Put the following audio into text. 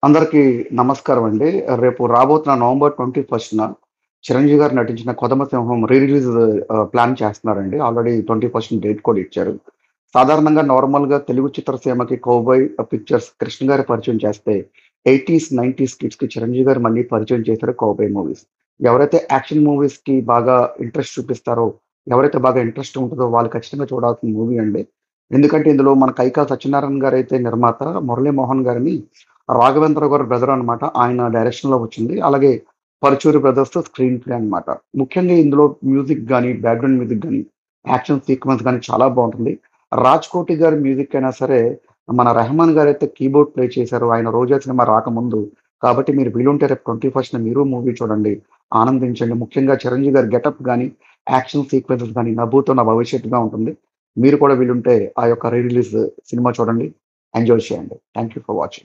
అందరికీ నమస్కారం అండి. రేపు రాబోతున్న నవంబర్ 21న చిరంజీవి గారు నటించిన 'కొదమసింహం' రీ రిలీజ్ ప్లాన్ చేస్తున్నారండి. ఆల్రెడీ 21 డేట్ కూడా ఇచ్చారు. సాధారణంగా నార్మల్‌గా తెలుగు చిత్రసీమకి కౌబాయ్ పిక్చర్స్ కృష్ణ గారు పరిచయం చేస్తే 80స్, 90స్ కిడ్స్‌కి చిరంజీవి గారు మళ్ళీ పరిచయం చేశారు కౌబాయ్ మూవీస్. ఎవరైతే యాక్షన్ మూవీస్‌కి బాగా ఇంట్రెస్ట్ చూపిస్తారో, ఎవరైతే బాగా ఇంట్రెస్ట్ ఉంటదో వాళ్ళు ఖచ్చితంగా చూడాల్సిన మూవీ అండి. ఎందుకంటే ఇందులో మన 'కైకాల సత్యనారాయణ' గారైతే నిర్మాత, మురళీమోహన్ గారిని 'రాఘవేంద్ర' గారి బ్రదర్ అనమాట. ఆయన డైరెక్షన్‌లో వచ్చింది. అలాగే 'పరుచూరి బ్రదర్స్' స్క్రీన్ ప్లే అనమాట. ముఖ్యంగా ఇందులో మ్యూజిక్ గాని, బ్యాక్‌గ్రౌండ్ మ్యూజిక్ గాని, యాక్షన్ సీక్వెన్స్ గాని చాలా బావుంటుంది. 'రాజ్‌కోటి' గారి మ్యూజిక్ అయినా సరే, మన 'రెహమాన్' గారైతే కీబోర్డ్ ప్లే చేశారు. ఆయన 'రోజా' సినిమా రాకముందు. కాబట్టి మీరు వీలుంటే రేపు 21న మీరు మూవీ చూడండి. ఆనందించండి. ముఖ్యంగా చిరంజీవి గారి గెటప్ గాని, యాక్షన్ సీక్వెన్సెస్ గాని 'నభూతో నా భవిష్యత్తుగా' ఉంటుంది. మీరు కూడా వీలుంటే ఆ యొక్క రీ రిలీజ్ సినిమా చూడండి. ఎంజాయ్ చేయండి. Thank you for watching.